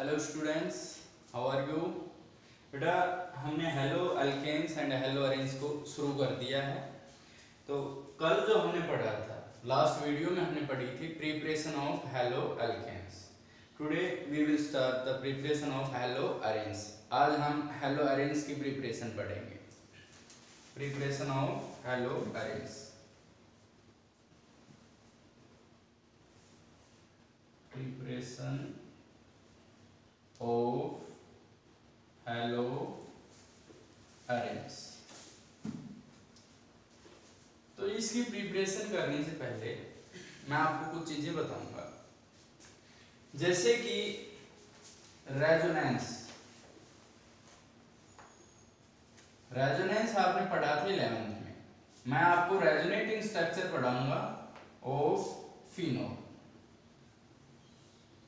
Hello students, how are you. बेटा हमने haloalkanes and haloarenes को शुरू कर दिया है। तो कल जो हमने पढ़ा था, लास्ट वीडियो में हमने पढ़ी थी preparation of haloalkanes. Today we will start the preparation of haloarenes. आज हम हेलो अरेन्स की प्रिपरेशन पढ़ेंगे। Preparation of haloarenes. Preparation of haloarenes. तो इसकी प्रिपरेशन करने से पहले मैं आपको कुछ चीजें बताऊंगा, जैसे कि रेजोनेंस। रेजोनेंस आपने पढ़ा था 11th में। मैं आपको रेजोनेटिंग स्ट्रक्चर पढ़ाऊंगा ऑफ फिनोल।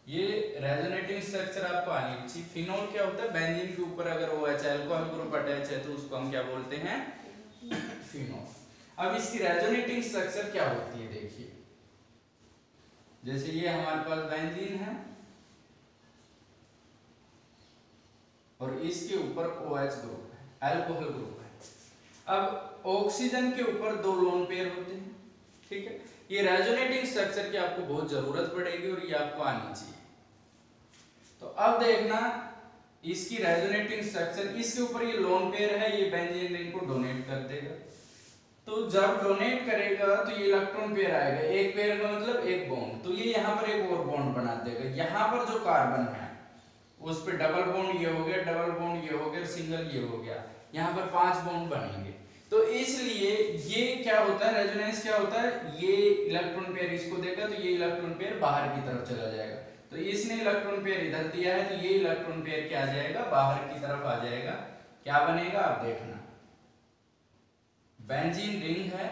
ये रेजोनेटिंग स्ट्रक्चर आपको आनी चाहिए। फिनोल क्या होता है? बेंजीन के ऊपर अगर OH अल्कोहल ग्रुप अटैच है तो उसको हम क्या बोलते हैं? फिनोल। अब इसकी रेजोनेटिंग स्ट्रक्चर क्या होती है देखिए। जैसे ये हमारे पास बेंजीन है और इसके ऊपर OH ग्रुप है, अल्कोहल ग्रुप है। अब ऑक्सीजन के ऊपर दो लोन पेयर होते हैं, ठीक है। ये रेजोनेटिंग स्ट्रक्चर की आपको बहुत जरूरत पड़ेगी और ये आपको आनी चाहिए। तो अब देखना इसकी रेजोनेटिंग स्ट्रक्चर, इसके ऊपर ये लोन पेयर है, ये बेंजीन रिंग को डोनेट कर देगा। तो जब डोनेट करेगा तो ये इलेक्ट्रॉन पेयर आएगा, एक पेयर का मतलब एक बॉन्ड, तो ये यहाँ पर एक और बॉन्ड बना देगा। यहाँ पर जो कार्बन है उस पे डबल बॉन्ड ये हो गया, डबल बॉन्ड ये हो गया, सिंगल ये हो गया, यहाँ पर 5 बॉन्ड बनेंगे। तो इसलिए ये क्या होता है, रेजोनेंस क्या होता है, ये इलेक्ट्रॉन पेयर इसको देगा तो ये इलेक्ट्रॉन पेयर बाहर की तरफ चला जाएगा। तो इसने इलेक्ट्रॉन पेयर इधर दिया है तो ये इलेक्ट्रॉन पेयर क्या आ जाएगा, बाहर की तरफ आ जाएगा। क्या बनेगा आप देखना, बेंजीन रिंग है,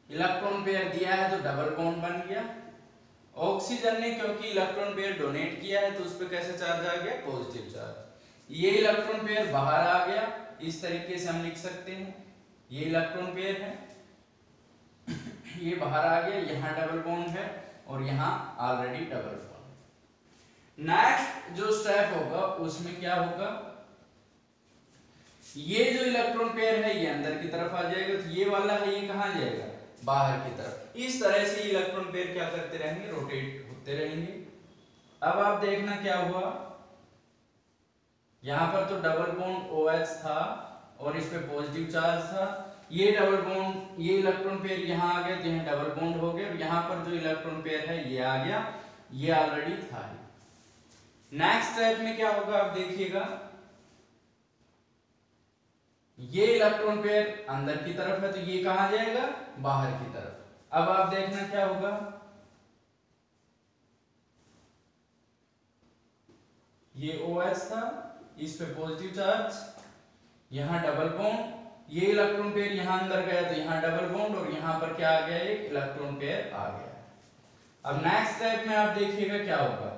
इलेक्ट्रॉन पेयर दिया है तो डबल बॉन्ड बन गया। ऑक्सीजन ने क्योंकि इलेक्ट्रॉन पेयर डोनेट किया है तो उस पर कैसे चार्ज आ गया, पॉजिटिव चार्ज। ये इलेक्ट्रॉन पेयर बाहर आ गया, इस तरीके से हम लिख सकते हैं, ये इलेक्ट्रॉन पेयर है, ये बाहर आ गया, यहाँ डबल बॉन्ड है और यहाँ ऑलरेडी डबल बॉन्ड। नेक्स्ट जो स्टेप होगा उसमें क्या होगा, ये जो इलेक्ट्रॉन पेयर है ये अंदर की तरफ आ जाएगा, तो ये वाला है ये कहाँ जाएगा, बाहर की तरफ। इस तरह से इलेक्ट्रॉन पेयर क्या करते रहेंगे, रोटेट होते रहेंगे। अब आप देखना क्या हुआ, यहां पर तो डबल बॉन्ड OH था और इस पे पॉजिटिव चार्ज था, ये डबल बॉन्ड, ये इलेक्ट्रॉन पेयर यहां आ गया तो यहां डबल बॉन्ड हो गया, और यहां पर जो इलेक्ट्रॉन पेयर है ये आ गया, ये ऑलरेडी था। नेक्स्ट स्टेप में क्या होगा आप देखिएगा, ये इलेक्ट्रॉन पेयर अंदर की तरफ है तो ये कहां जाएगा, बाहर की तरफ। अब आप देखना क्या होगा, ये OH था, इस पे पॉजिटिव चार्ज, यहां डबल बॉन्ड, ये इलेक्ट्रॉन पेयर यहां अंदर गया तो यहां डबल बॉन्ड, और यहां पर क्या आ गया, एक इलेक्ट्रॉन पेयर आ गया। अब नेक्स्ट स्टेप में आप देखिएगा क्या होगा,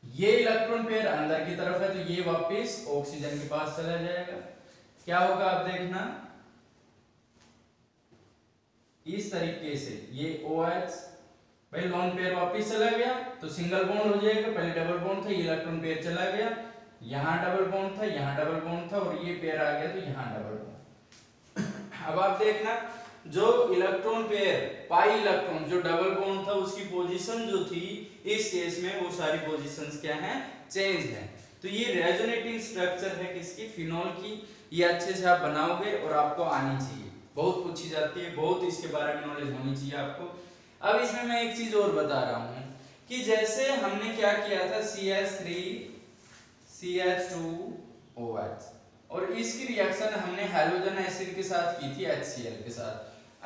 ये इलेक्ट्रॉन पेयर अंदर की तरफ है तो ये वापस ऑक्सीजन के पास चला जाएगा। क्या होगा आप देखना, इस तरीके से ये OH भाई लोन पेयर वापस चला गया तो सिंगल बॉन्ड हो जाएगा, पहले डबल बॉन्ड था, ये इलेक्ट्रॉन पेयर चला गया, यहां डबल बॉन्ड था, यहां डबल बॉन्ड था, और ये पेयर आ गया तो यहां डबल बॉन्ड। अब आप देखना जो इलेक्ट्रॉन पेयर पाई इलेक्ट्रॉन जो डबल बॉन्ड था उसकी पोजीशन जो थी इस केस में वो सारी पोजीशंस क्या हैं, चेंज हैं। तो ये रेजोनेटिंग स्ट्रक्चर है किसकी, फिनोल की। ये अच्छे से आप बनाओगे और आपको आनी चाहिए, बहुत पूछी जाती है, बहुत इसके बारे में नॉलेज होनी चाहिए आपको। अब इसमें मैं एक चीज और बता रहा हूं कि जैसे हमने क्या किया था, CH3 CH2OH, और इसकी रिएक्शन हमने हैलोजन एसिड के साथ की थी HCl के साथ,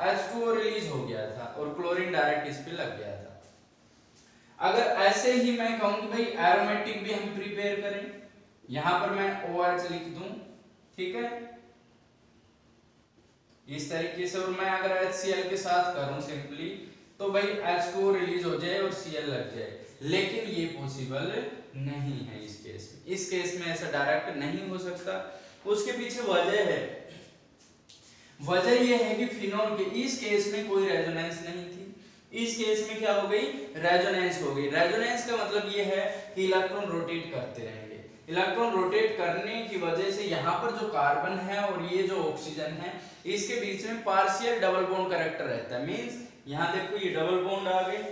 H2O रिलीज हो गया था और क्लोरीन डायरेक्ट इस पे लग गया था। अगर ऐसे ही मैं कहूं कि भाई एरोमेटिक भी हम प्रिपेयर करें, यहां पर मैं OH लिख दूं, ठीक है, इस तरीके से, और मैं अगर HCl के साथ करूं सिंपली तो भाई H2O रिलीज हो जाए और Cl लग जाए, लेकिन ये पॉसिबल नहीं है इस केस में। इस केस में ऐसा डायरेक्ट नहीं हो सकता। उसके पीछे वजह है, वजह यह है कि फिनोल के इस केस में कोई रेजोनेंस नहीं थी, इस केस में क्या हो गई, रेजोनेंस हो गई। रेजोनेंस का मतलब ये है कि इलेक्ट्रॉन रोटेट करते रहेंगे। इलेक्ट्रॉन रोटेट करने की वजह से यहाँ पर जो कार्बन है और ये जो ऑक्सीजन है, इसके बीच में पार्शियल डबल बॉन्ड कैरेक्टर रहता है। मींस यहाँ देखो ये डबल बॉन्ड आ गए,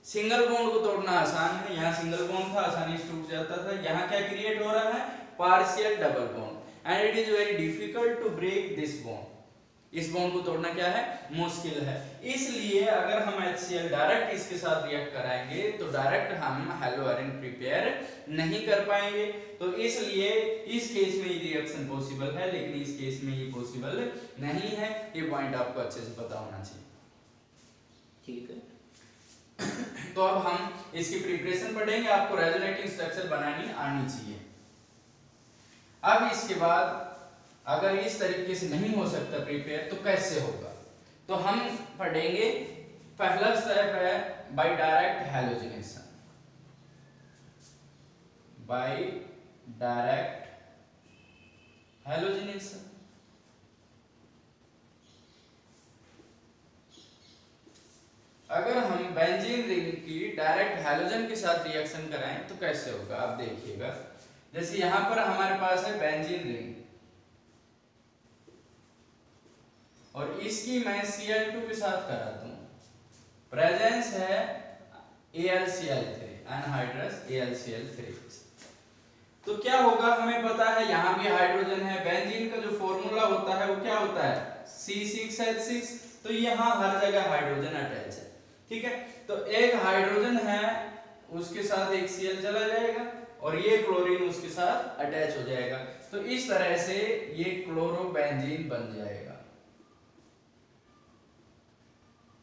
सिंगल बॉन्ड को तोड़ना आसान है, यहाँ सिंगल बॉन्ड था आसानी से टूट जाता था, यहाँ क्या क्रिएट हो रहा है, partial double bond, and it is very difficult to break this bond. इस बॉन्ड को तोड़ना क्या है, मुश्किल है। इसलिए अगर हम HCl डायरेक्ट इसके साथ रिएक्ट कराएंगे तो डायरेक्ट हम हेलोअरिन प्रिपेयर नहीं कर पाएंगे। तो इसलिए इस केस में ये रिएक्शन पॉसिबल है, लेकिन इस केस में ये पॉसिबल नहीं है। ये पॉइंट आपको अच्छे से पता होना चाहिए, ठीक है। तो अब हम इसकी प्रिपरेशन पढ़ेंगे, आपको रेजोनेटिंग स्ट्रक्चर बनानी आनी चाहिए। अब इसके बाद अगर इस तरीके से नहीं हो सकता प्रिपेयर तो कैसे होगा, तो हम पढ़ेंगे पहला स्टेप है by direct halogenation. By direct halogenation अगर हम बेंजीन रिंग की डायरेक्ट हैलोजन के साथ रिएक्शन कराएं तो कैसे होगा, आप देखिएगा। जैसे यहां पर हमारे पास है बेंजीन रिंग और इसकी मैं Cl2 के साथ कराता हूं, प्रेजेंस है AlCl3, अनहाइड्रस AlCl3। तो क्या होगा, हमें पता है यहां भी हाइड्रोजन है, बेंजीन का जो फॉर्मूला होता है वो क्या होता है, C6H6। तो यहां हर जगह हाइड्रोजन अटैच है, ठीक है। तो एक हाइड्रोजन है, उसके साथ एक Cl चला जाएगा और ये क्लोरीन उसके साथ अटैच हो जाएगा। तो इस तरह से ये क्लोरोबेंजीन बन जाएगा।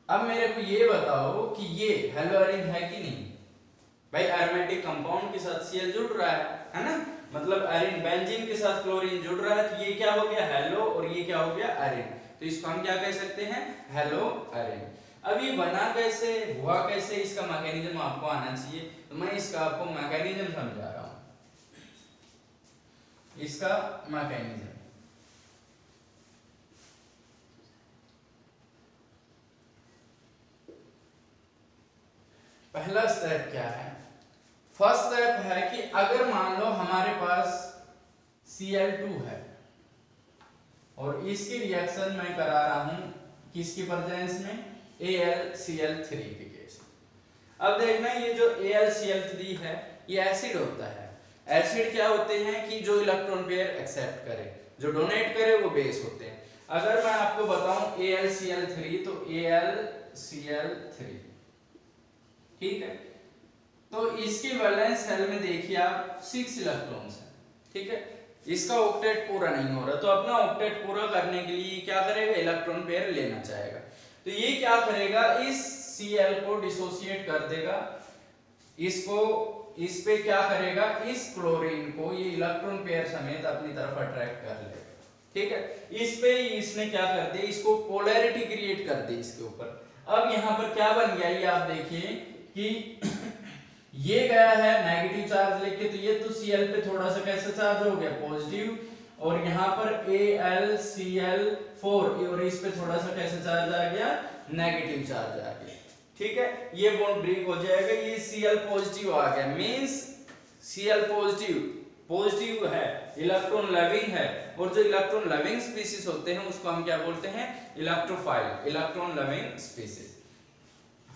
अब मेरे को ये बताओ कि ये हेलोअरिन है कि नहीं। भाई एरोमेटिक कंपाउंड के साथ Cl जुड़ रहा है ना, मतलब एरिन बेंजीन के साथ क्लोरीन जुड़ रहा है, तो ये क्या हो गया, हेलो, और ये क्या हो गया, एरिन। तो इसको हम क्या कह सकते हैं, हेलो एरिन। अब ये बना कैसे, हुआ कैसे, इसका मैकेनिज्म आपको आना चाहिए। तो मैं इसका आपको मैकेनिज्म समझा रहा हूं, इसका मैकेनिज्म। पहला स्टेप क्या है, फर्स्ट स्टेप है कि अगर मान लो हमारे पास Cl2 है और इसकी रिएक्शन मैं करा रहा हूं किसकी प्रेजेंस में, AlCl3 के केस। अब देखना ये जो AlCl3 है ये एसिड होता है। एसिड क्या होते हैं कि जो इलेक्ट्रॉन पेयर एक्सेप्ट करे, जो डोनेट करे वो बेस होते हैं। अगर मैं आपको बताऊं AlCl3 तो AlCl3, ठीक है। तो इसकी वैलेंस शेल में देखिए आप 6 इलेक्ट्रॉन्स हैं, ठीक है। इसका ऑक्टेट पूरा नहीं हो रहा, तो अपना ऑक्टेट पूरा करने के लिए क्या करेगा, इलेक्ट्रॉन पेयर लेना चाहेगा। तो ये क्या करेगा, इस Cl को डिसोसिएट कर देगा, इसको इस पे क्या करेगा, इस क्लोरीन को ये इलेक्ट्रॉन पेयर समेत अपनी तरफ अट्रैक्ट कर लेगा, ठीक है। इस पे इसने क्या कर दिया, इसको पोलैरिटी क्रिएट कर दी इसके ऊपर। अब यहाँ पर क्या बन गया, ये आप देखिए कि ये गया है नेगेटिव चार्ज लेके, तो ये तो Cl पे थोड़ा सा कैसा चार्ज हो गया, पॉजिटिव, और यहाँ पर AlCl4 और इस पे थोड़ा सा कैसा चार्ज आ गया, नेगेटिव चार्ज आ गया, ठीक है। ये बॉन्ड ब्रेक हो जाएगा, ये Cl पॉजिटिव आ गया, मींस Cl पॉजिटिव है, इलेक्ट्रॉन लविंग है। और जो इलेक्ट्रॉन लविंग स्पीशीज होते हैं उसको हम क्या बोलते हैं, इलेक्ट्रोफाइल, इलेक्ट्रॉन लविंग स्पीशीज।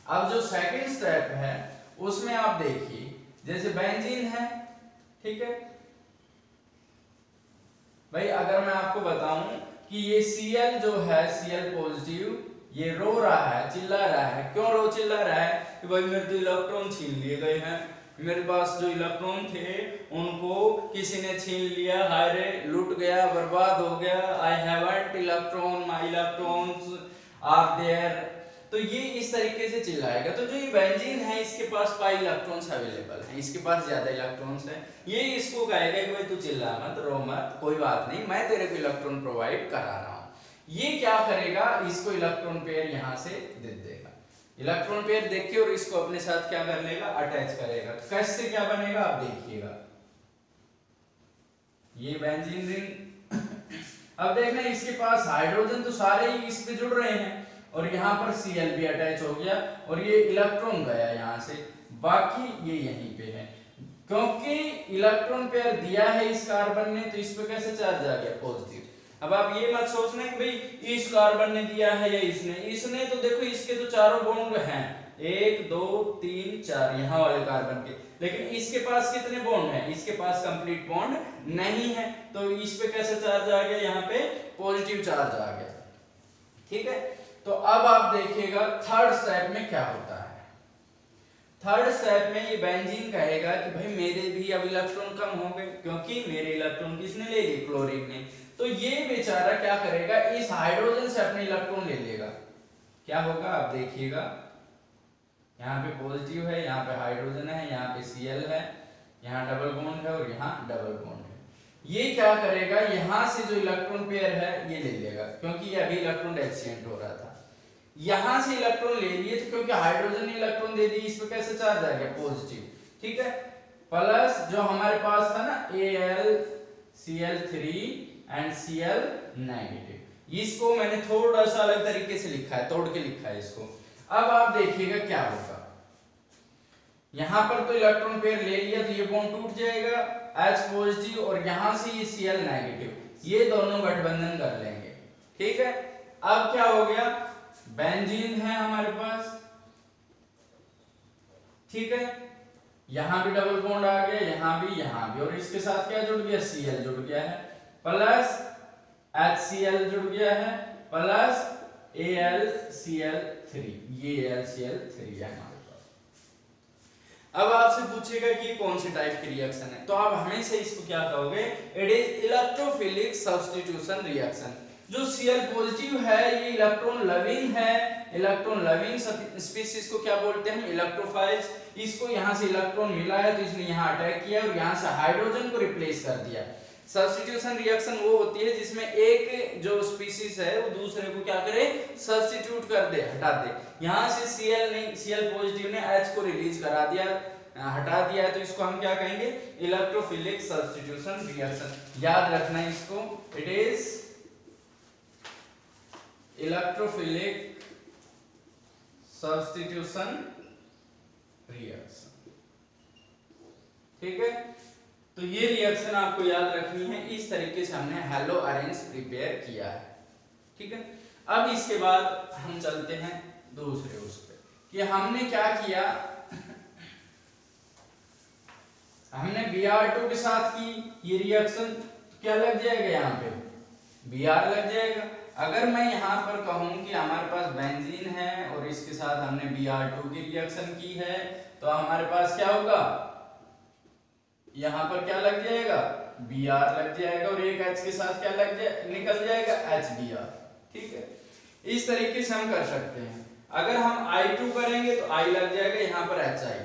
अब जो सेकंड स्टेप है उसमें आप देखिए, जैसे बेंजीन है, ठीक है भाई। अगर मैं आपको बताऊं कि ये Cl जो है, Cl पॉजिटिव, ये रो रहा है, चिल्ला रहा है। क्यों चिल्ला रहा है, कि भाई मेरे तो इलेक्ट्रॉन छीन लिए गए हैं, मेरे पास जो इलेक्ट्रॉन थे उनको किसी ने छीन लिया, हाय रे, लूट गया, बर्बाद हो गया, I haven't electron, my electrons are there. तो ये इस तरीके से चिल्लाएगा। तो जो ये बेंजीन है इसके पास 5 इलेक्ट्रॉन्स अवेलेबल हैं, इसके पास ज्यादा इलेक्ट्रॉन्स हैं। ये इसको कहेगा कि भाई तू चिल्ला मत, रो मत, कोई बात नहीं, मैं तेरे को इलेक्ट्रॉन प्रोवाइड करा रहा हूं। ये क्या करेगा, इसको इलेक्ट्रॉन पेयर यहां से दे देगा, इलेक्ट्रॉन पेयर देख के, और इसको अपने साथ क्या कर लेगा, अटैच करेगा। कैसे क्या बनेगा आप देखिएगा, ये बेंजीन रिंग। अब देखना इसके पास हाइड्रोजन तो सारे ही इस पे जुड़ रहे हैं, और यहाँ पर Cl भी अटैच हो गया और ये इलेक्ट्रॉन गया यहाँ से, बाकी ये यहीं पे है। क्योंकि इलेक्ट्रॉन पेयर दिया है इस कार्बन ने, तो इस पे कैसे चार्ज आ गया? पॉजिटिव। अब आप ये मत सोचना कि भाई इस कार्बन ने दिया है या इसने तो देखो इसके तो चारों बॉन्ड हैं, 1 2 3 4 यहाँ वाले कार्बन के, लेकिन इसके पास कितने बॉन्ड हैं? इसके पास कंप्लीट बॉन्ड नहीं है, तो इस पे कैसे चार्ज आ गया? यहाँ पे पॉजिटिव चार्ज आ गया। ठीक है, तो अब आप देखिएगा थर्ड स्टेप में क्या होता है। थर्ड स्टेप में ये बेंजीन कहेगा कि भाई मेरे भी अब इलेक्ट्रॉन कम हो गए, क्योंकि मेरे इलेक्ट्रॉन किसने ले लिए? क्लोरीन ने। तो ये बेचारा क्या करेगा? इस हाइड्रोजन से अपने इलेक्ट्रॉन ले लेगा। क्या होगा आप देखिएगा, यहाँ पे पॉजिटिव है, यहाँ पे हाइड्रोजन है, यहाँ पे Cl है, यहाँ डबल बॉन्ड है और यहाँ डबल बॉन्ड है। ये क्या करेगा? यहाँ से जो इलेक्ट्रॉन पेयर है ये ले लेगा, क्योंकि ये अभी इलेक्ट्रॉन एक्सचेंज हो रहा था। यहां से इलेक्ट्रॉन ले लिए तो क्योंकि हाइड्रोजन ने इलेक्ट्रॉन दे दी, इस पे कैसे चार्ज आ गया? पॉजिटिव। ठीक है, प्लस जो हमारे पास था ना AlCl3 एंड Cl नेगेटिव, इसको मैंने थोड़ा सा अलग तरीके से लिखा है, तोड़ के लिखा है इसको। अब आप देखिएगा क्या होगा, यहां पर तो इलेक्ट्रॉन पेयर ले लिया तो ये बॉन्ड टूट जाएगा, H पॉजिटिव और यहां से ये Cl नेगेटिव, ये दोनों गठबंधन कर लेंगे। ठीक है, अब क्या हो गया? बेंजीन है हमारे पास। ठीक है, यहां भी डबल बॉन्ड आ गया, यहां भी, और इसके साथ क्या जुड़ गया? Cl जुड़ गया है, प्लस HCl जुड़ गया है, प्लस AlCl3, ये AlCl3 है हमारे पास। अब आपसे पूछेगा कि कौन सी टाइप की रिएक्शन है, तो आप हमेशा इसको क्या कहोगे? It is electrophilic substitution reaction. जो Cl पॉजिटिव है ये इलेक्ट्रॉन लविंग है, इलेक्ट्रॉन लविंग स्पीशीज को क्या बोलते हैं? इलेक्ट्रोफाइल्स। इसको यहाँ से इलेक्ट्रॉन मिला है तो इसने यहाँ अटैक किया और यहाँ से हाइड्रोजन को रिप्लेस कर दिया। सब्स्टिट्यूशन रिएक्शन वो होती है जिसमें एक जो स्पीशीज है वो दूसरे को क्या करे? सब्स्टिट्यूट कर दे, हटा दे। यहाँ से Cl पॉजिटिव ने H को रिलीज करा दिया, हटा दिया है, तो इसको हम क्या कहेंगे? Electrophilic substitution reaction. याद रखना इसको, it is electrophilic substitution reaction. ठीक है, तो ये रिएक्शन आपको याद रखनी है। इस तरीके से हमने हेलो अरेंज प्रिपेयर किया है। ठीक है, अब इसके बाद हम चलते हैं दूसरे उस पे कि हमने क्या किया। हमने Br2 के साथ की ये रिएक्शन, क्या लग जाएगा? यहाँ पे Br लग जाएगा। अगर मैं यहाँ पर कहूँ कि हमारे पास बेंजीन है और इसके साथ हमने Br2 की रिएक्शन की है, तो हमारे पास क्या होगा? यहाँ पर क्या लग जाएगा? Br लग जाएगा और एक H के साथ क्या निकल जाएगा? HBr। ठीक है, इस तरीके से हम कर सकते हैं। अगर हम I2 करेंगे तो I लग जाएगा, यहाँ पर HI।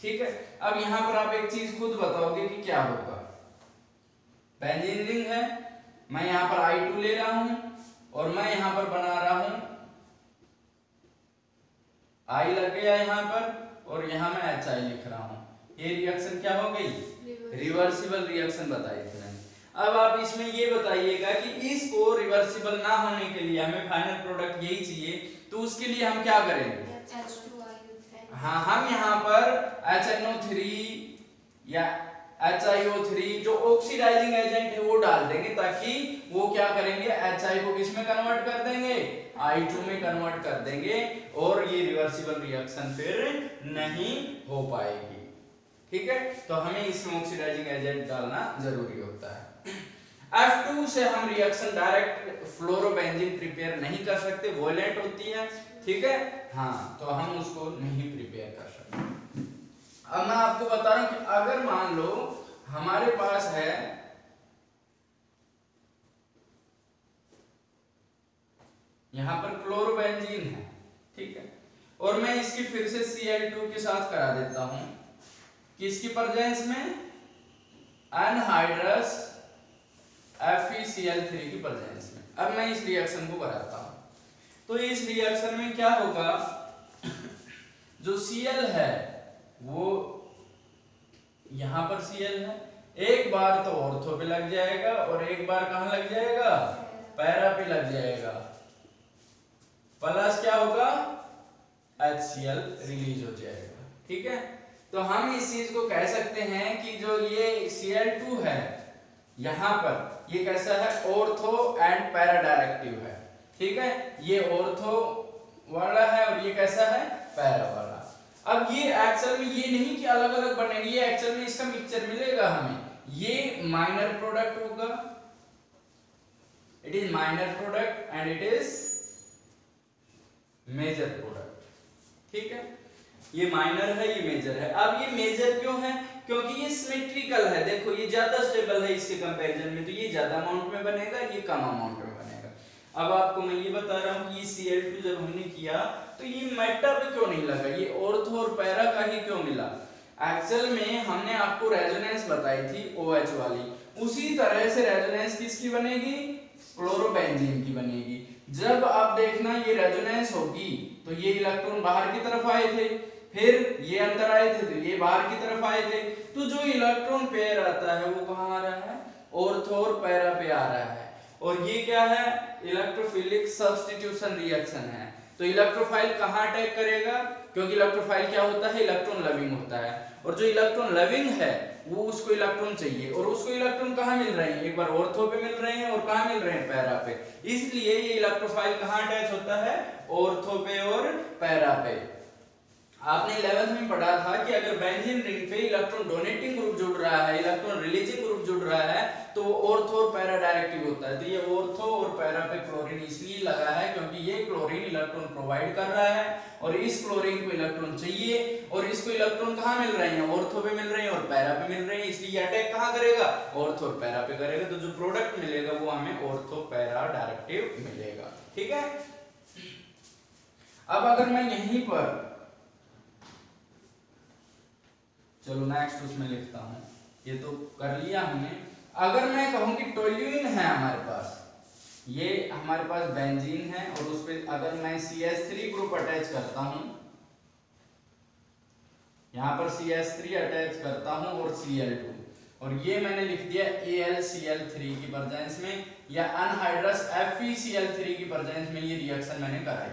ठीक है, अब यहाँ पर आप एक चीज खुद बताओगे कि क्या होगा। बेंजीन रिंग है, मैं यहाँ पर I2 ले रहा हूं और मैं यहाँ पर बना रहा हूं, I लग गया यहाँ पर और यहाँ मैं HI लिख रहा हूं। ये रिएक्शन क्या हो गई? रिवर्सिबल रिएक्शन बताई थी मैंने। अब आप इसमें ये बताइएगा कि इसको रिवर्सिबल ना होने के लिए हमें फाइनल प्रोडक्ट यही चाहिए, तो उसके लिए हम क्या करेंगे? हाँ, हम यहाँ पर HNO3 या HiO3 जो ऑक्सीडाइजिंग एजेंट है वो डाल देंगे, ताकि वो क्या करेंगे? HI को किस में कन्वर्ट कर देंगे? I2 में कन्वर्ट कर देंगे और ये रिवर्सिबल रिएक्शन फिर नहीं हो पाएगी। ठीक है, तो हमें इसमें ऑक्सीडाइजिंग एजेंट डालना जरूरी होता है। F2 से हम रिएक्शन डायरेक्ट फ्लोरोबेंजीन प्रिपेयर नहीं कर सकते, वोलेंट होती है। ठीक है, हाँ, तो हम उसको नहीं प्रिपेयर कर सकते। अब मैं आपको बता रहा हूं कि अगर मान लो हमारे पास है यहां पर क्लोरोबेंजीन है, ठीक है, और मैं इसकी फिर से Cl2 के साथ करा देता हूं, किसकी प्रेजेंस में? अनहाइड्रस FeCl3 की प्रेजेंस में। अब मैं इस रिएक्शन को कराता हूं, तो इस रिएक्शन में क्या होगा? जो Cl है वो यहां पर Cl है, एक बार तो ऑर्थो पे लग जाएगा और एक बार कहां लग जाएगा? पैरा पे लग जाएगा। प्लस क्या होगा, HCl रिलीज हो जाएगा। ठीक है, तो हम इस चीज को कह सकते हैं कि जो ये Cl2 है यहां पर ये कैसा है, ऑर्थो एंड पैरा डायरेक्टिव है। ठीक है, ये ऑर्थो वाला है और ये कैसा है, पैरा वाला। अब ये एक्चुअल में ये नहीं कि अलग अलग बनेगी, ये एक्चुअल में इसका मिक्सचर मिलेगा हमें, ये माइनर प्रोडक्ट होगा, it is minor product and it is major product. ठीक है, ये माइनर है, ये मेजर है। अब ये मेजर क्यों है, क्योंकि ये सिमेट्रिकल है। देखो ये ज्यादा स्टेबल है इसके कंपैरिजन में, तो ये ज्यादा अमाउंट में बनेगा, ये कम अमाउंट में बनेगा। अब आपको मैं ये बता रहा हूँ कि ये Cl2 जब हमने किया तो ये मेटा पे क्यों नहीं लगा, ये ऑर्थो और पैरा का ही क्यों मिला। एक्चुअल में हमने आपको रेजोनेंस बताई थी OH वाली, उसी तरह से रेजोनेंस किसकी बनेगी, क्लोरोबेंजीन की बनेगी। जब आप देखना ये रेजोनेंस होगी तो ये इलेक्ट्रॉन बाहर की तरफ आए थे, फिर ये अंदर आए थे तो ये बाहर की तरफ आए थे, तो जो इलेक्ट्रॉन पेयर आता है वो कहाँ आ रहा है, ऑर्थो और पैरा पे आ रहा है। और ये क्या है, इलेक्ट्रोफिलिक सब्स्टिट्यूशन रिएक्शन है। तो इलेक्ट्रोफाइल कहाँ अटैक करेगा, क्योंकि इलेक्ट्रोफाइल क्या होता है, इलेक्ट्रॉन लविंग होता है, और जो इलेक्ट्रॉन लविंग है वो उसको इलेक्ट्रॉन चाहिए, और उसको इलेक्ट्रॉन कहाँ मिल रहे हैं, एक बार ऑर्थो पे मिल रहे हैं और कहाँ मिल रहे हैं, पैरा पे। इसलिए ये इलेक्ट्रोफाइल कहाँ अटैच होता है, ऑर्थो पे और पैरा पे। आपने 11th में पढ़ा था कि अगर बेंजीन रिंग पे इलेक्ट्रॉन डोनेटिंग ग्रुप जुड़ रहा है, इलेक्ट्रॉन रिलीजिंग ग्रुप जुड़ रहा है, तो वो ऑर्थो और पैरा डायरेक्टिव होता है। तो ये ऑर्थो और पैरा पे क्लोरीन इसलिए लगा है क्योंकि ये क्लोरीन इलेक्ट्रॉन प्रोवाइड कर रहा है, और इस क्लोरीन को इलेक्ट्रॉन चाहिए, और इसको इलेक्ट्रॉन कहाँ मिल रहे हैं, ऑर्थो पे मिल रहे हैं और पैरा पे मिल रहे हैं, इसलिए अटैक कहाँ करेगा, ऑर्थो और पैरा पे करेगा। तो जो प्रोडक्ट मिलेगा वो हमें ऑर्थो पैरा डायरेक्टिव मिलेगा। ठीक है, अब अगर मैं यहीं पर, चलो नेक्स्ट उसमें लिखता हूं, ये तो कर लिया हमने। अगर मैं कहूं कि टोल्यूइन है हमारे पास, ये हमारे पास बेंजीन है और उस पे अगर मैं CH3 ग्रुप अटैच करता हूं, यहां पर CH3 अटैच करता हूं और Cl2, और ये मैंने लिख दिया AlCl3 की प्रेजेंस में या अनहाइड्रस FeCl3 की प्रेजेंस में ये रिएक्शन मैंने कराई।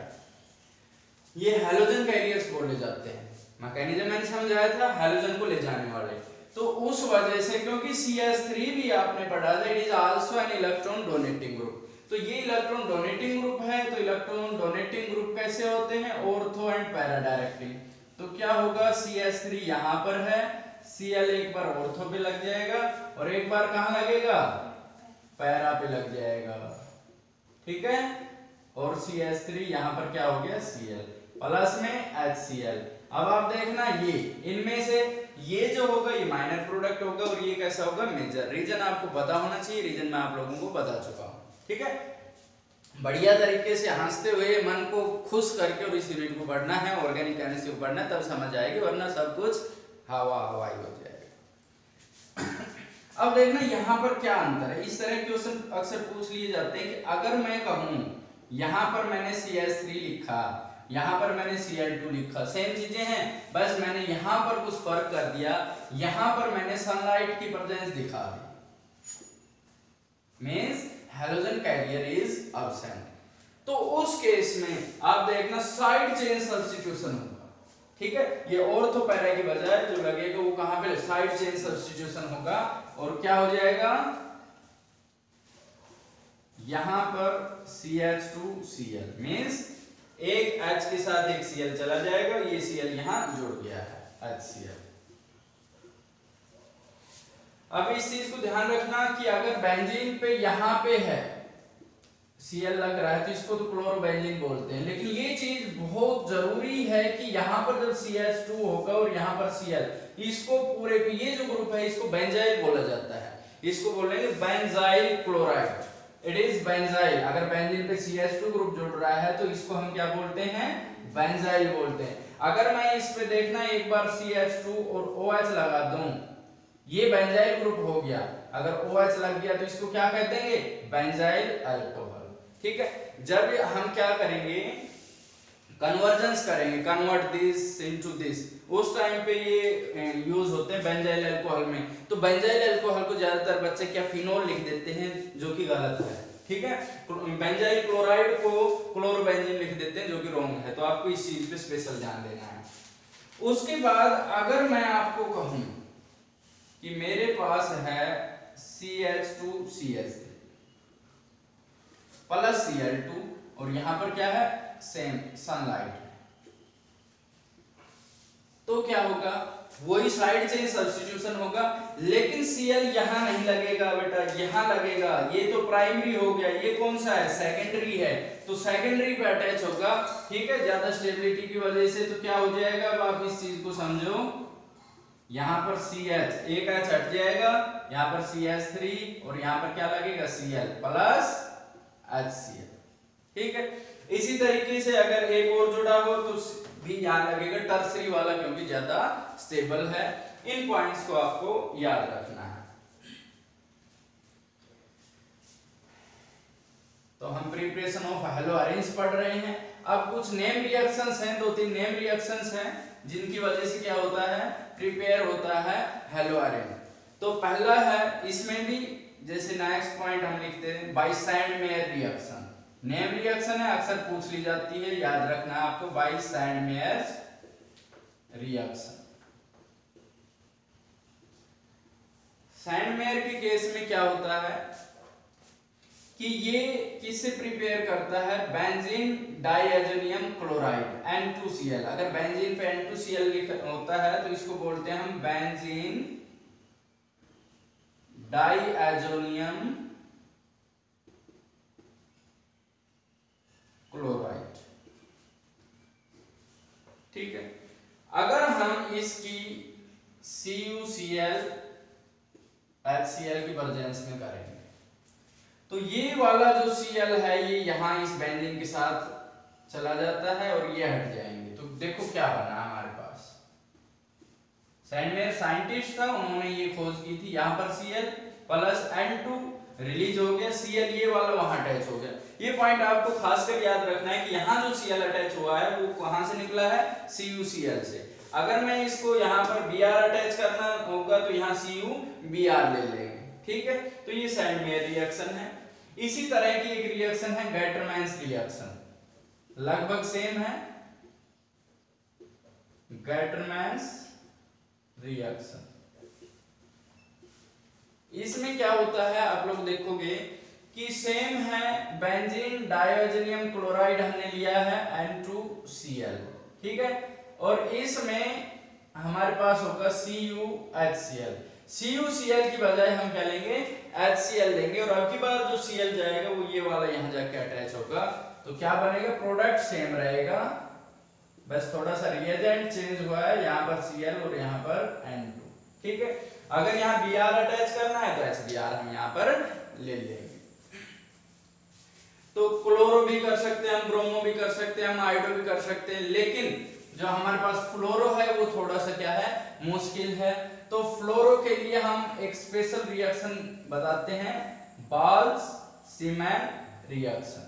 ये हैलोजन कैरियर्स बोले जाते हैं, मैकेनिज्म मैंने समझाया था, हैलोजन को ले जाने वाले। तो उस वजह से, क्योंकि CH3 भी आपने पढ़ा था, it is also an electron donating group, तो ये इलेक्ट्रॉन डोनेटिंग ग्रुप है। तो इलेक्ट्रॉन डोनेटिंग ग्रुप कैसे होते हैं, ऑर्थो एंड पैरा डायरेक्टिव। तो क्या होगा, CH3 यहां पर है, Cl एक बार ऑर्थो पे लग जाएगा और एक बार कहां लगेगा, पैरा पे लग जाएगा। ठीक है, और CH3 यहां पर क्या हो गया, Cl प्लस में HCl। अब आप देखना ये इनमें से ये जो होगा ये माइनर प्रोडक्ट होगा और ये कैसा होगा, मेजर। रीजन आपको पता होना चाहिए, रीजन मैं आप लोगों को बता चुका हूं। ठीक है, बढ़िया तरीके से हंसते हुए मन को खुश करके और इस यूनिट को पढ़ना है, ऑर्गेनिक केमिस्ट्री को पढ़ना, तब समझ आएगी, वरना सब कुछ हवा हवाई हो जाएगा। अब देखना यहाँ पर क्या अंतर है। इस तरह क्वेश्चन अक्सर पूछ लिए जाते हैं कि अगर मैं कहूं यहाँ पर मैंने CH3 लिखा, यहाँ पर मैंने Cl2 लिखा, सेम चीजें हैं, बस मैंने यहाँ पर कुछ फर्क कर दिया, यहाँ पर मैंने सनलाइट की प्रेजेंस दिखा दी, means halogen carrier is absent. तो उस केस में आप देखना साइड चेन सब्स्टिट्यूशन होगा। ठीक है, ये ऑर्थो पैरा की बजाय जो लगेगा वो कहां पे, साइड चेन सब्स्टिट्यूशन होगा, और क्या हो जाएगा, यहां पर CH2Cl मींस एक H के साथ एक Cl चला जाएगा, ये Cl यहां जुड़ गया है, HCl। अब इस चीज को ध्यान रखना कि अगर बेंजीन पे यहां पे है Cl लग रहा है तो इसको तो क्लोरोबेंजीन बोलते हैं, लेकिन ये चीज बहुत जरूरी है कि यहां पर जब CH2 होगा और यहां पर Cl, इसको पूरे को, ये जो ग्रुप है इसको बेंजाइल बोला जाता है, इसको बोलेंगे benzyl chloride, it is benzyl. अगर बेंजीन पे CH2 ग्रुप जुड़ रहा है तो इसको हम क्या बोलते हैं, बेंजाइल बोलते हैं। अगर मैं इस पे देखना एक बार CH2 और OH लगा दूं, ये बेंजाइल ग्रुप हो गया, अगर OH लग गया तो इसको क्या कहते हैं, बेंजाइल अल्कोहल। ठीक है, जब हम क्या करेंगे, कन्वर्जेंस करेंगे, कन्वर्ट दिस इनटू दिस, उस टाइम पे ये यूज होते हैं बेंजाइल अल्कोहल में। तो बेंजाइल अल्कोहल को ज्यादातर बच्चे क्या फिनोल लिख देते हैं, जो कि गलत है। ठीक है, बेंजाइल क्लोराइड को क्लोरोबेंजीन लिख देते हैं जो कि रॉन्ग है, तो आपको इस चीज पे स्पेशल ध्यान देना है। उसके बाद अगर मैं आपको कहूं कि मेरे पास है CH2CH3 प्लस Cl2 और यहां पर क्या है सेम सनलाइट, तो क्या होगा, वही साइड चेंज सब्स्टिट्यूशन होगा, लेकिन Cl यहां नहीं लगेगा बेटा, यहां लगेगा, ये तो प्राइमरी हो गया, ये कौन सा है सेकेंडरी है, तो सेकेंडरी पे अटैच होगा, ठीक है, ज्यादा स्टेबिलिटी की वजह से, तो क्या हो जाएगा, अब आप इस चीज को समझो, यहां पर CH एक H हट जाएगा, यहां पर CH3 और यहां पर क्या लगेगा Cl प्लस HCl, ठीक है। इसी तरीके से अगर एक और जुड़ा हो तो भी यहां लगेगा टर्सरी वाला, क्योंकि ज्यादा स्टेबल है। इन पॉइंट्स को आपको याद रखना है। तो हम प्रिपरेशन ऑफ हेलो अरेंज पढ़ रहे हैं। अब कुछ नेम रिएक्शंस हैं, 2-3 नेम रिएक्शंस हैं जिनकी वजह से क्या होता है, प्रिपेयर होता है हेलो अरेंज। तो पहला है, इसमें भी जैसे नेक्स्ट पॉइंट हम लिखते हैं by Sandmeyer reaction, name reaction है, अक्सर पूछ ली जाती है, याद रखना है आपको, बाय सैंडमेयर रिएक्शन। सैंडमेयर के केस में क्या होता है कि ये किससे प्रिपेयर करता है, बेंजीन डाइएजोनियम क्लोराइड N2Cl। अगर बेंजीन पे N2Cl होता है तो इसको बोलते हैं हम बेंजीन डाइएजोनियम क्लोराइड, ठीक है। अगर हम इसकी CuCl HCl की प्रेजेंस में करेंगे तो ये वाला जो Cl है ये यहां इस बेंजीन के साथ चला जाता है और ये हट जाएंगे, तो देखो क्या बना हमारे पास। सैंडमेयर साइंटिस्ट था, उन्होंने ये खोज की थी, यहां पर Cl प्लस N2 रिलीज हो गया, Cl ये वाला वहां अटैच हो गया। ये पॉइंट आपको खासकर याद रखना है कि यहां जो Cl अटैच हुआ है वो कहां से निकला है, CuCl से। अगर मैं इसको यहां पर Br अटैच करना होगा तो यहां CuBr ले लेंगे, ठीक है। तो ये सैंडमेयर रिएक्शन है। इसी तरह की एक रिएक्शन है गैटरमैन्स रिएक्शन, लगभग सेम है, गैटरमैन्स रिएक्शन। इसमें क्या होता है आप लोग देखोगे कि सेम है, बेंजीन डाइऑक्सिनियम क्लोराइड हमने लिया है N2Cl, ठीक है, और इसमें हमारे पास होगा CuHCl। CuCl की बजाय हम क्या लेंगे, HCl लेंगे, और अब की बार जो Cl जाएगा वो ये वाला यहां जाके अटैच होगा, तो क्या बनेगा, प्रोडक्ट सेम रहेगा, बस थोड़ा सा रिएजेंट चेंज हुआ है, यहां पर Cl और यहां पर N2, ठीक है। अगर यहां Br अटैच करना है तो HBr हम यहां पर ले लेंगे। तो क्लोरो भी कर सकते हैं हम, ब्रोमो भी कर सकते हैं हम, आयोडो भी कर सकते हैं, लेकिन जो हमारे पास फ्लोरो है वो थोड़ा सा क्या है, मुश्किल है। तो फ्लोरो के लिए हम एक स्पेशल रिएक्शन बताते हैं, बाल्स-सीमैन रिएक्शन।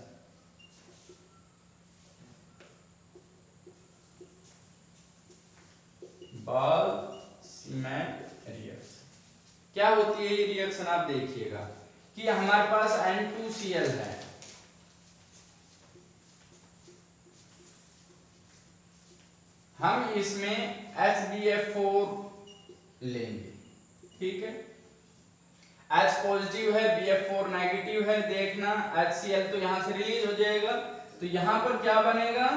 बाल्स-सीमैन रिएक्शन क्या होती है ये रिएक्शन, आप देखिएगा कि हमारे पास N2Cl है, हम इसमें HBF4 लेंगे, ठीक है, H पॉजिटिव है, BF4 नेगेटिव है, देखना HCl तो यहां से रिलीज हो जाएगा, तो यहां पर क्या बनेगा,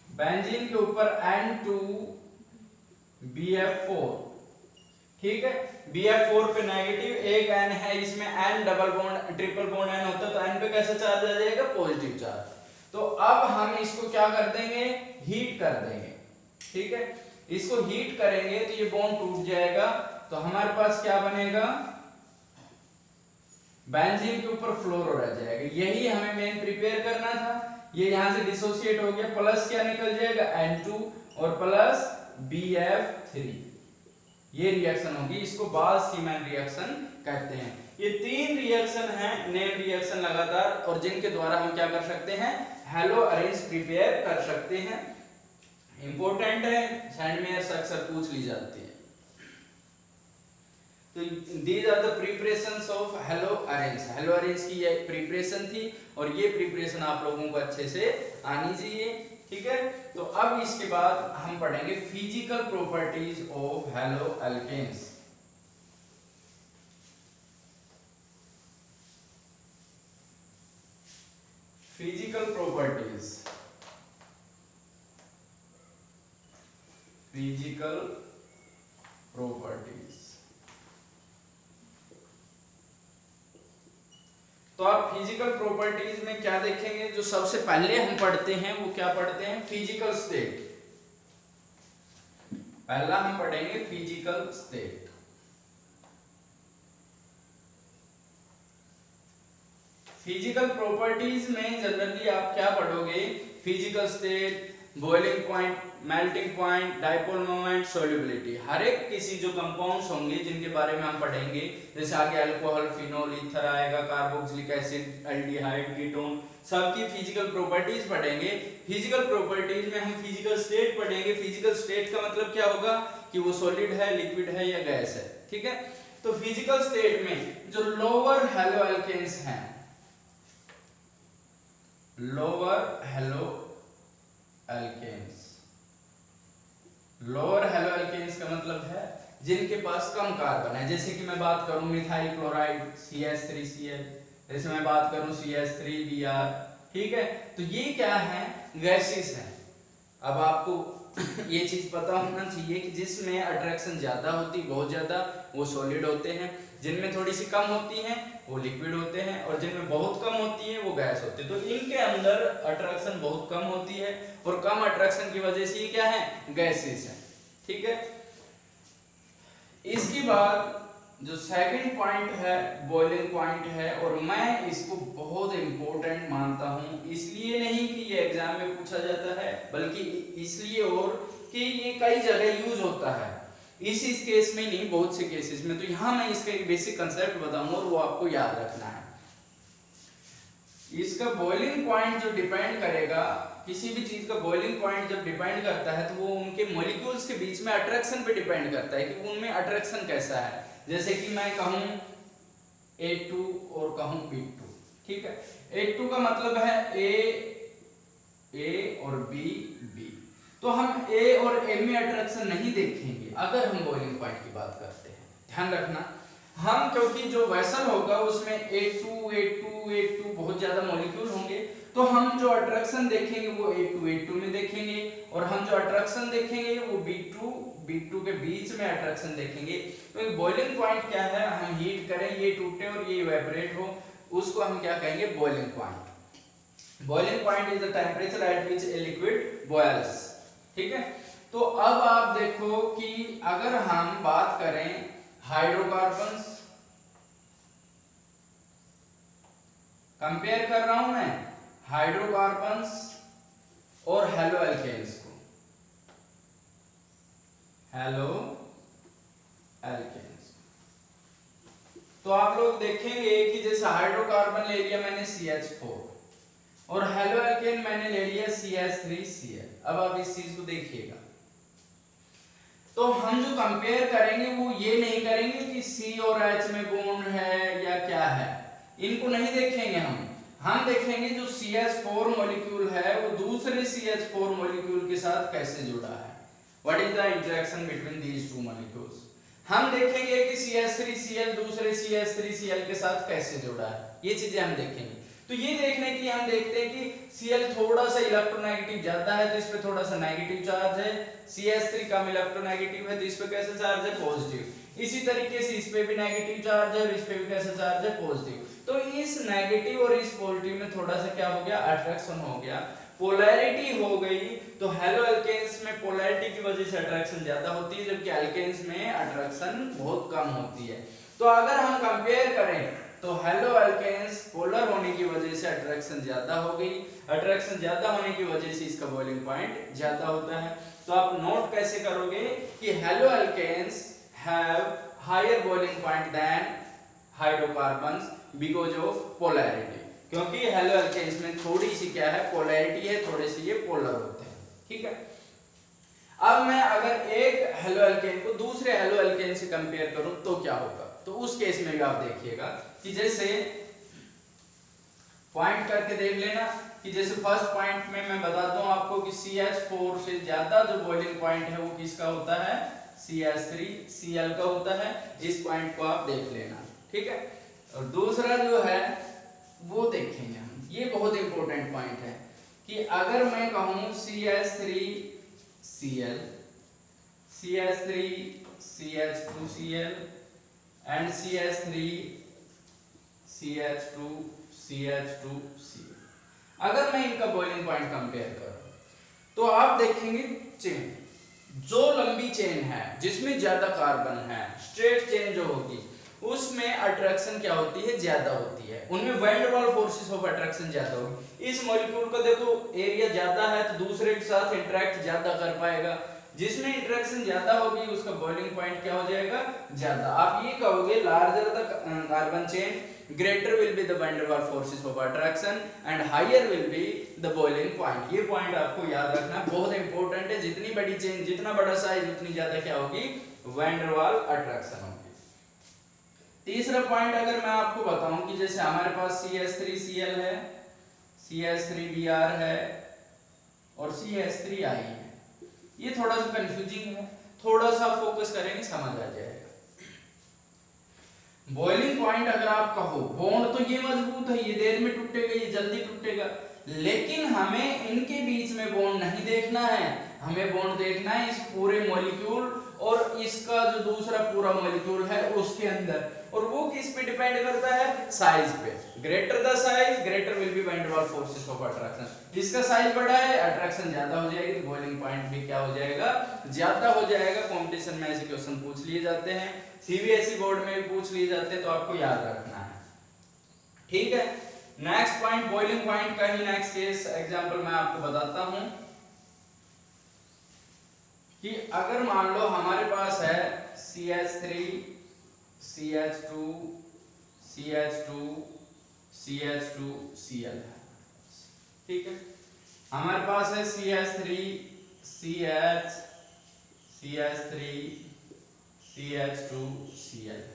बेंजीन के ऊपर N2BF4, ठीक है, BF4 पे नेगेटिव, एक N है इसमें, N double bond triple bond N होता है, तो N पे कैसा चार्ज आ जाएगा, पॉजिटिव चार्ज। तो अब हम इसको क्या कर देंगे, हीट कर देंगे, ठीक है, इसको हीट करेंगे तो ये बॉन्ड टूट जाएगा, तो हमारे पास क्या बनेगा, बेंजीन के ऊपर फ्लोरो रह जाएगा, यही हमें मेन प्रिपेयर करना था। ये यहां से डिसोसिएट हो गया, प्लस क्या निकल जाएगा, N2 और प्लस BF3, ये रिएक्शन होगी, इसको बाल्स-सीमैन रिएक्शन कहते हैं। ये 3 रिएक्शन हैं, नेम रिएक्शन लगातार, और जिनके द्वारा हम क्या कर सकते हैं, हेलो अरेंज प्रिपेयर कर सकते हैं। इंपॉर्टेंट है, सैंडमेयर अक्सर पूछ ली जाती है। तो these are the preparations of haloarenes. haloarenes की ये प्रिपरेशन थी और ये प्रिपरेशन आप लोगों को अच्छे से आनी चाहिए, ठीक है। तो अब इसके बाद हम पढ़ेंगे physical properties of haloalkanes. Physical properties, physical properties. तो आप फिजिकल प्रॉपर्टीज में क्या देखेंगे, जो सबसे पहले हम पढ़ते हैं वो क्या पढ़ते हैं, फिजिकल स्टेट। पहला हम पढ़ेंगे फिजिकल स्टेट। फिजिकल प्रॉपर्टीज में जनरली आप क्या पढ़ोगे, physical state, boiling point, melting point, dipole moment, solubility. हर एक किसी जो कंपाउंड्स होंगे जिनके बारे में हम पढ़ेंगे, जैसे आगे अल्कोहल, फिनोल, ईथर आएगा, कार्बोक्सिलिक एसिड, एल्डिहाइड, कीटोन, सबकी फिजिकल प्रॉपर्टीज पढ़ेंगे। फिजिकल प्रॉपर्टीज में हम फिजिकल स्टेट पढ़ेंगे। फिजिकल स्टेट का मतलब क्या होगा कि वो सॉलिड है, लिक्विड है या गैस है, ठीक है। तो फिजिकल स्टेट में जो लोअर हैलोअल्केन्स हैं, लोअर हैलोअल्केन्स, लोअर हैलोअल्केन्स का मतलब है जिनके पास कम कार्बन है। जैसे कि मैं बात करूं मिथाइल क्लोराइड CH3Cl, जैसे मैं बात करूं CH3Br, ठीक है। तो ये क्या है, गैसेस हैं। अब आपको ये चीज पता होना चाहिए कि जिसमें अट्रैक्शन ज्यादा होती, बहुत ज्यादा, वो सॉलिड होते हैं, जिनमें थोड़ी सी कम होती है वो लिक्विड होते हैं, और जिनमें बहुत कम होती है वो गैस होते हैं। तो इनके अंदर अट्रैक्शन बहुत कम होती है और कम अट्रैक्शन की वजह से ये क्या है, गैसेस है, ठीक है। इसके बाद जो सेकंड पॉइंट है बॉइलिंग पॉइंट है, और मैं इसको बहुत इंपॉर्टेंट मानता हूं, इसलिए नहीं कि ये एग्जाम में पूछा जाता है, बल्कि इसलिए और कि ये कई जगह यूज होता है। इस केस में नहीं, बहुत से केसेस में। तो यहां मैं इसका एक बेसिक कंसेप्ट बताऊंगा और वो आपको याद रखना है। इसका बॉइलिंग पॉइंट जो डिपेंड करेगा, किसी भी चीज का बॉइलिंग पॉइंट जब डिपेंड करता है तो वो उनके मॉलिक्यूल्स के बीच में अट्रैक्शन पे डिपेंड करता है कि उनमें अट्रैक्शन कैसा है। जैसे कि मैं कहूं A2 और कहूं B2, ठीक है। A2 का मतलब है A और B। तो हम A और A में अट्रैक्शन नहीं देखेंगे अगर हम बॉइलिंग पॉइंट की बात करते हैं, ध्यान रखना। हम क्योंकि जो वेसल होगा उसमें A2 बहुत ज्यादा मॉलिक्यूल होंगे, तो हम जो अट्रैक्शन देखेंगे वो A2 में देखेंगे, और हम जो अट्रैक्शन देखेंगे वो B2 के बीच में अट्रैक्शन देखेंगे। तो बॉइलिंग पॉइंट क्या है, हम हीट करें, ये टूटे और ये इवेपोरेट हो, उसको हम क्या कहेंगे, boiling point. Boiling point is the temperature at which a liquid boils, ठीक है। तो अब आप देखो कि अगर हम बात करें हाइड्रोकार्बन्स, कंपेयर कर रहा हूं मैं हाइड्रोकार्बन्स और हैलोअल्केन्स को, हैलोअल्केन्स। तो आप लोग देखेंगे कि जैसे हाइड्रोकार्बन ले लिया मैंने CH4 और हैलोअल्केन मैंने ले लिया CH3Cl। अब आप इस चीज को देखिएगा, तो हम जो कंपेयर करेंगे वो ये नहीं करेंगे कि C और H में बॉन्ड है या क्या है, इनको नहीं देखेंगे हम देखेंगे जो CH4 मॉलिक्यूल है वो दूसरे CH4 मॉलिक्यूल के साथ कैसे जुड़ा है, what is the interaction between these two molecules. हम देखेंगे कि CH3Cl दूसरे CH3Cl के साथ कैसे जुड़ा है, ये चीजें हम देखेंगे। तो ये देखने के लिए हम देखते हैं कि Cl थोड़ा सा इलेक्ट्रोनेगेटिव ज्यादा है तो इस पे थोड़ा सा नेगेटिव चार्ज है, CH3 कम इलेक्ट्रोनेगेटिव है तो इस पे कैसा चार्ज है, पॉजिटिव। इसी तरीके से इस पे भी नेगेटिव चार्ज है और इस पे भी कैसा चार्ज है, पॉजिटिव। तो इस नेगेटिव और इस पॉजिटिव में थोड़ा सा क्या हो गया, अट्रैक्शन हो गया, पोलैरिटी हो गई। तो हैलोअल्केन्स में पोलैरिटी की वजह से अट्रैक्शन ज्यादा होती है, जबकि अल्केन्स में अट्रैक्शन बहुत कम होती है। तो अगर हम कंपेयर करें तो हैलोअल्केन्स पोलर होने की वजह से अट्रैक्शन ज्यादा हो गई, अट्रैक्शन ज्यादा होने की वजह से इसका बॉइलिंग पॉइंट ज्यादा होता है। तो आप नोट कैसे करोगे कि haloalkanes have higher boiling point than hydrocarbons because of polarity, क्योंकि हैलोअल्केन्स में थोड़ी सी क्या है, पोलैरिटी है, थोड़े से ये पोलर होते हैं, ठीक है। अब मैं अगर एक हैलोअल्केन को दूसरे हैलोअल्केन से कंपेयर करूं तो क्या होगा, तो उस केस में भी आप देखिएगा कि जैसे पॉइंट करके देख लेना कि जैसे फर्स्ट पॉइंट में मैं बताता हूं आपको कि CH4 से ज्यादा जो बॉइलिंग पॉइंट है वो किसका होता है, CH3Cl का होता है। इस पॉइंट को आप देख लेना, ठीक है। और दूसरा जो है वो देखेंगे हम, ये बहुत इंपॉर्टेंट पॉइंट है कि अगर मैं कहूं CH3Cl, CH3CH2Cl एंड CH3CH2CH2Cl, अगर मैं इनका बॉइलिंग पॉइंट कंपेयर करूं तो आप देखेंगे चेन, जो लंबी चेन है जिसमें ज्यादा कार्बन है, स्ट्रेट चेन जो होगी उसमें अट्रैक्शन क्या होती है, ज्यादा होती है, उनमें van der Waals forces of attraction ज्यादा होगी। इस मॉलिक्यूल का देखो एरिया ज्यादा है तो दूसरे के साथ इंटरेक्ट ज्यादा कर पाएगा, जिसमें इंटरेक्शन ज्यादा होगी उसका बॉइलिंग पॉइंट क्या हो जाएगा, ज्यादा। आप ये कहोगे larger the carbon chain greater will be the van der Waals forces of attraction and higher will be the boiling point। ये पॉइंट आपको याद रखना बहुत इंपॉर्टेंट है। जितनी बड़ी चेन, जितना बड़ा साइज, उतनी ज्यादा क्या होगी, वैन डर वाल अट्रैक्शन होगी। तीसरा पॉइंट अगर मैं आपको बताऊं कि जैसे हमारे पास CH3Cl है, CH3Br है और CH3I है, ये थोड़ा सा कंफ्यूजिंग है, थोड़ा सा फोकस करेंगे समझ आ जाएगा। बॉइलिंग पॉइंट अगर आप कहो, बॉन्ड तो ये मजबूत है, ये देर में टूटेगा, ये जल्दी टूटेगा, लेकिन हमें इनके बीच में बॉन्ड नहीं देखना है, हमें बॉन्ड देखना है इस पूरे मॉलिक्यूल और इसका जो दूसरा पूरा मॉलिक्यूल है उसके अंदर। और वो किस पे डिपेंड करता है, साइज पे। Greater the size greater will be van der Waals forces of attraction. इसका साइज बड़ा है, अट्रैक्शन ज्यादा हो जाएगी, तो बॉइलिंग पॉइंट भी क्या हो जाएगा, ज्यादा हो जाएगा। कंपटीशन में ऐसे क्वेश्चन पूछ लिए जाते हैं, CBSE बोर्ड में भी पूछ लिए जाते हैं, तो आपको याद रखना है, ठीक है। नेक्स्ट पॉइंट, बॉइलिंग पॉइंट का ही नेक्स्ट केस एग्जांपल मैं आपको बताता हूं कि अगर मान लो हमारे पास है CH3 CH2 CH2 CH2Cl, ठीक है। हमारे पास है CH3 CH CH3 CH2Cl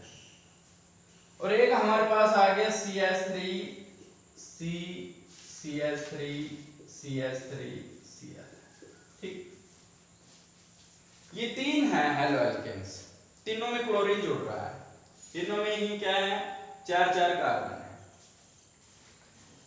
और एक हमारे पास आ गया CH3 C CH3 CH3Cl, ठीक। ये तीन है हेलो एल्केन्स, तीनों में क्लोरीन जुड़ रहा है, तीनों में ही क्या है, 4-4 कार्बन है।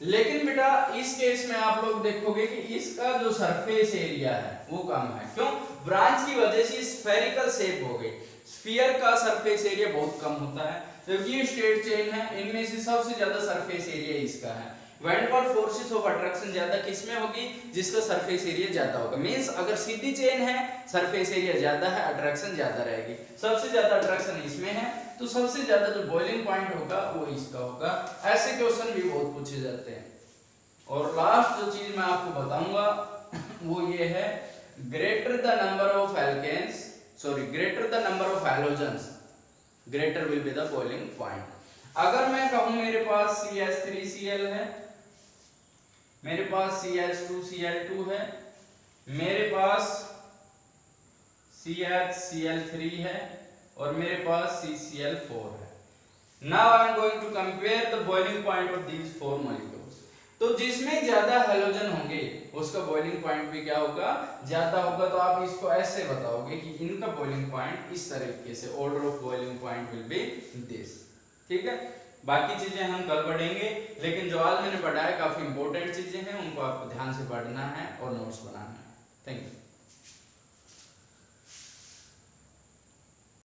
लेकिन बेटा इस केस में आप लोग देखोगे कि इसका जो सरफेस एरिया है वो कम है, क्यों, ब्रांच की वजह से स्फेरिकल शेप हो गई, स्फीयर का सरफेस एरिया बहुत कम होता है, जबकि ये स्ट्रेट चेन है, इनमें से सबसे ज्यादा सरफेस एरिया इसका है। Van der Waals forces of attraction ज्यादा किसमें होगी, जिसका सरफेस एरिया ज्यादा होगा। मींस अगर सीधी चेन है, सरफेस एरिया ज्यादा है, अट्रैक्शन ज्यादा रहेगी, सबसे ज्यादा अट्रैक्शन इसमें है, तो सबसे ज्यादा जो बॉइलिंग पॉइंट होगा वो इसका होगा। ऐसे क्वेश्चन भी बहुत पूछे जाते हैं। और लास्ट जो चीज मैं आपको बताऊंगा वो ये है, greater the number of alkanes, sorry greater the number of halogens greater will be the boiling point. अगर मैं कहूं मेरे पास CH3Cl है, मेरे पास CH2Cl2 है, मेरे पास CHCl3 है और मेरे पास CCl4 है। Now I am going to compare the boiling point of these four molecules। तो जिसमें ज्यादा हैलोजन होंगे उसका बॉइलिंग पॉइंट भी क्या होगा, ज्यादा होगा। तो आप इसको ऐसे बताओगे कि इनका बॉइलिंग पॉइंट इस तरीके से, order of boiling point will be this, ठीक है। बाकी चीजें हम कल पढ़ेंगे, लेकिन जो आज मैंने पढ़ाया काफी इंपॉर्टेंट चीजें हैं, उनको आपको ध्यान से पढ़ना है और नोट्स बनाना है। Thank you.